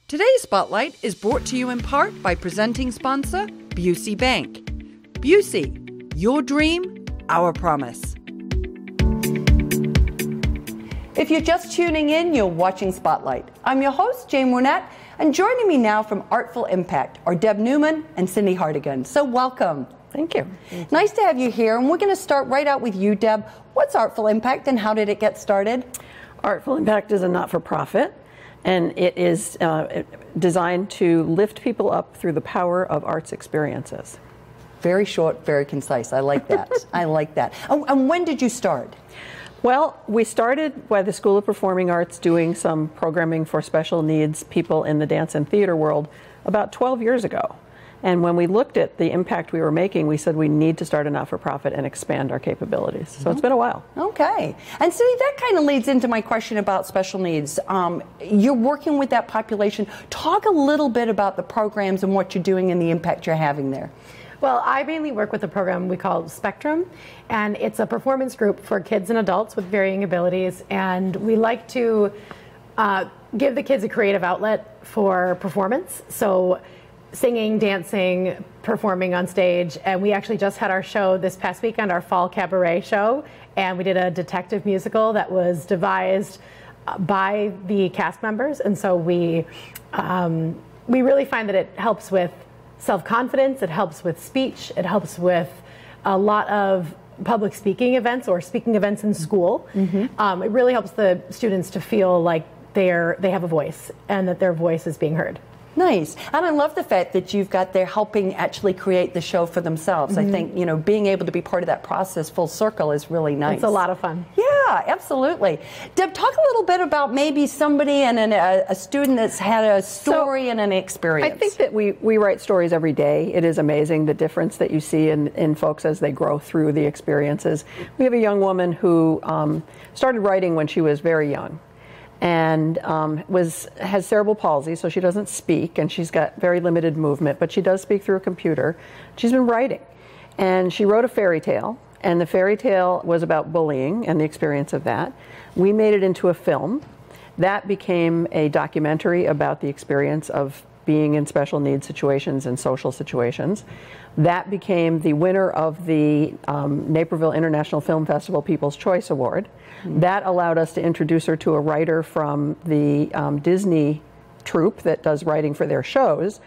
Today's Spotlight is brought to you in part by presenting sponsor, Busey Bank. Busey, your dream, our promise. If you're just tuning in, you're watching Spotlight. I'm your host, Jane Wernette, and joining me now from Artful Impact are Deb Newman and Cindy Hartigan. So welcome. Thank you. Nice to have you here, and we're going to start right out with you, Deb. What's Artful Impact and how did it get started? Artful Impact is a not-for-profit, and it is designed to lift people up through the power of arts experiences. Very short, very concise. I like that. I like that. And when did you start? Well, we started by the School of Performing Arts doing some programming for special needs people in the dance and theater world about 12 years ago. And when we looked at the impact we were making, we said we need to start a not-for-profit and expand our capabilities. So it's been a while. Okay. And see, that kind of leads into my question about special needs. You're working with that population. Talk a little bit about the programs and what you're doing and the impact you're having there. Well, I mainly work with a program we call Spectrum, and it's a performance group for kids and adults with varying abilities, and we like to give the kids a creative outlet for performance, so singing, dancing, performing on stage, and we actually just had our show this past weekend, our fall cabaret show, and we did a detective musical that was devised by the cast members, and so we really find that it helps with self-confidence, it helps with speech, it helps with a lot of public speaking events or speaking events in school. Mm-hmm. It really helps the students to feel like they have a voice and that their voice is being heard. Nice. And I love the fact that you've got there helping actually create the show for themselves. Mm-hmm. I think, being able to be part of that process full circle is really nice. It's a lot of fun. Yeah, absolutely. Deb, talk a little bit about maybe somebody and a student that's had a story and an experience. I think that we write stories every day. It is amazing the difference that you see in folks as they grow through the experiences. We have a young woman who started writing when she was very young, and has cerebral palsy, so she doesn't speak, and she's got very limited movement, but she does speak through a computer. She's been writing, and she wrote a fairy tale, and the fairy tale was about bullying and the experience of that. We made it into a film. That became a documentary about the experience of being in special needs situations and social situations. That became the winner of the Naperville International Film Festival People's Choice Award. Mm-hmm. That allowed us to introduce her to a writer from the Disney troupe that does writing for their shows.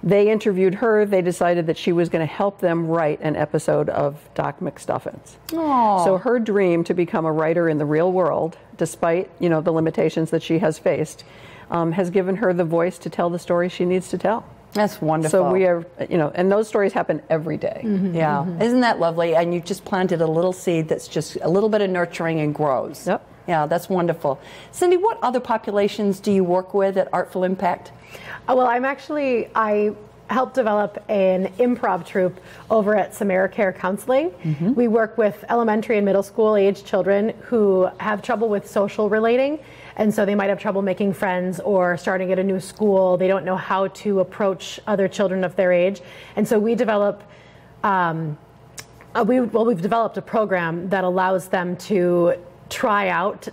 They interviewed her. They decided that she was going to help them write an episode of Doc McStuffins. Aww. So her dream to become a writer in the real world, despite the limitations that she has faced, has given her the voice to tell the story she needs to tell. That's wonderful. So we are, and those stories happen every day. Mm-hmm. Yeah. Mm-hmm. Isn't that lovely? And you just planted a little seed that's just a little bit of nurturing and grows. Yep. Yeah, that's wonderful. Cindy, what other populations do you work with at Artful Impact? Well, I helped develop an improv troupe over at AmeriCare Counseling. Mm-hmm. We work with elementary and middle school age children who have trouble with social relating. And so they might have trouble making friends or starting at a new school. They don't know how to approach other children of their age. And so we develop, we've developed a program that allows them to try out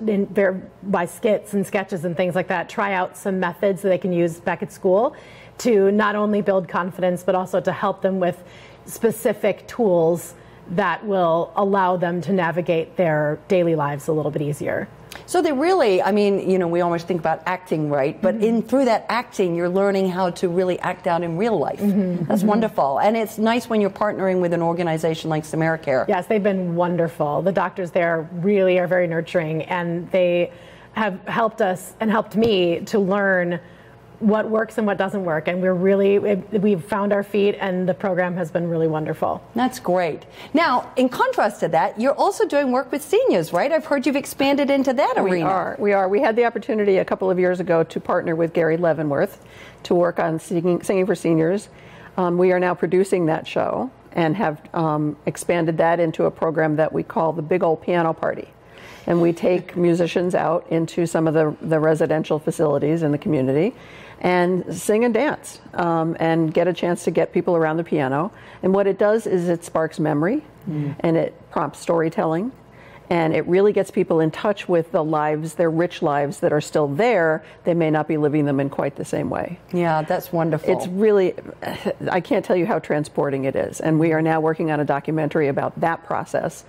by skits and sketches and things like that, try out some methods that they can use back at school to not only build confidence, but also to help them with specific tools that will allow them to navigate their daily lives a little bit easier. So they really, we always think about acting, right? But mm-hmm. through that acting, you're learning how to really act out in real life. Mm-hmm. That's mm-hmm. wonderful. And it's nice when you're partnering with an organization like AmeriCare. Yes, they've been wonderful. The doctors there really are very nurturing, and they have helped us and helped me to learn what works and what doesn't work, and we've found our feet, and the program has been really wonderful. That's great. Now, in contrast to that, you're also doing work with seniors, right? I've heard you've expanded into that arena. We are. We had the opportunity a couple of years ago to partner with Gary Leavenworth to work on singing for seniors. We are now producing that show and have expanded that into a program that we call the Big Old Piano Party. And we take musicians out into some of the residential facilities in the community and sing and dance and get a chance to get people around the piano. And what it does is it sparks memory and it prompts storytelling And it really gets people in touch with the lives, their rich lives that are still there. They may not be living them in quite the same way. Yeah, that's wonderful. It's really, I can't tell you how transporting it is. And we are now working on a documentary about that process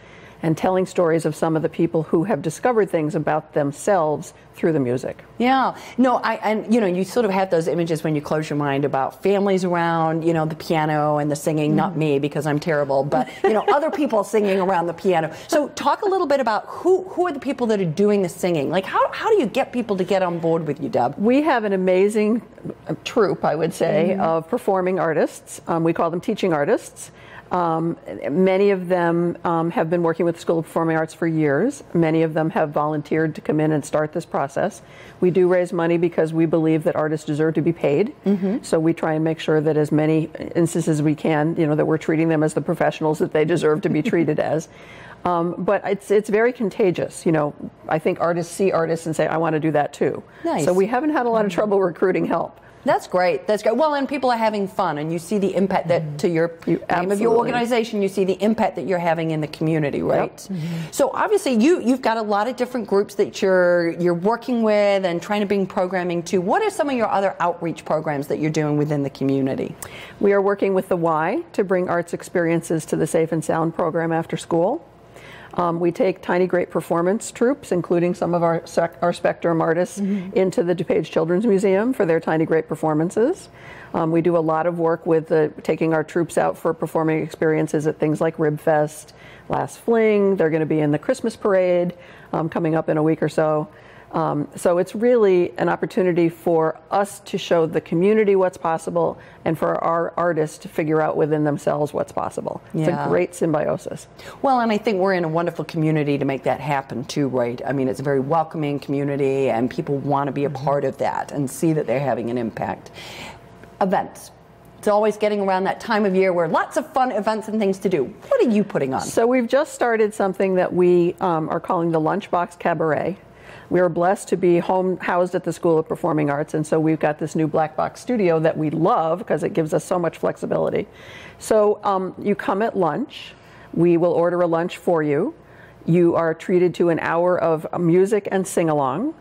and telling stories of some of the people who have discovered things about themselves through the music. Yeah, no, and you know, you sort of have those images when you close your mind about families around, you know, the piano and the singing, not me because I'm terrible, but you know, other people singing around the piano. So talk a little bit about who are the people that are doing the singing? Like how do you get people to get on board with you, Deb? We have an amazing troupe, I would say, of performing artists. We call them teaching artists. Many of them have been working with the School of Performing Arts for years. Many of them have volunteered to come in and start this process. We do raise money because we believe that artists deserve to be paid. So we try and make sure that as many instances as we can, you know, that we're treating them as the professionals that they deserve to be treated as. But it's very contagious. You know, I think artists see artists and say, I want to do that too. Nice. So we haven't had a lot of trouble recruiting help. That's great. That's great. Well, and people are having fun, and you see the impact that to your name of your organization, you see the impact that you're having in the community, right? Yep. So obviously, you've got a lot of different groups that you're working with and trying to bring programming to. What are some of your other outreach programs that you're doing within the community? We are working with the Y to bring arts experiences to the Safe and Sound program after school. We take Tiny Great Performance troupes, including some of our Spectrum artists, into the DuPage Children's Museum for their Tiny Great Performances. We do a lot of work with taking our troupes out for performing experiences at things like Rib Fest, Last Fling. They're going to be in the Christmas Parade coming up in a week or so. So it's really an opportunity for us to show the community what's possible and for our artists to figure out within themselves what's possible. It's a great symbiosis. Well, and I think we're in a wonderful community to make that happen too, right? I mean, it's a very welcoming community and people want to be a part of that and see that they're having an impact. Events. It's always getting around that time of year where lots of fun events and things to do. What are you putting on? So we've just started something that we are calling the Lunchbox Cabaret. We are blessed to be housed at the School of Performing Arts, and so we've got this new black box studio that we love because it gives us so much flexibility. So you come at lunch, we will order a lunch for you. You are treated to an hour of music and sing-along,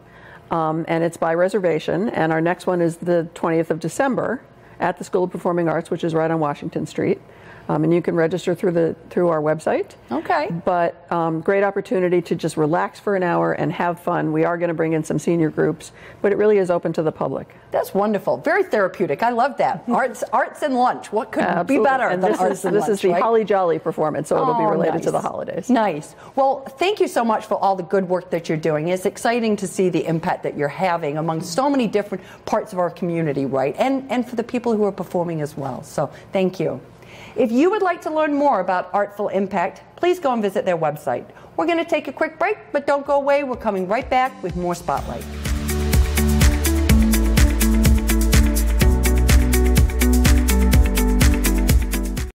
and it's by reservation, and our next one is the 20th of December at the School of Performing Arts, which is right on Washington Street. And you can register through our website. Okay. But great opportunity to just relax for an hour and have fun. We are going to bring in some senior groups, but it really is open to the public. That's wonderful. Very therapeutic. I love that. Arts and lunch. What could be better and than arts and lunch? This is the right? Holly Jolly performance, so it'll be related nice. to the holidays. Nice. Well, thank you so much for all the good work that you're doing. It's exciting to see the impact that you're having among so many different parts of our community, right? And for the people who are performing as well. So thank you. If you would like to learn more about Artful Impact, please go and visit their website. We're going to take a quick break, but don't go away. We're coming right back with more Spotlight.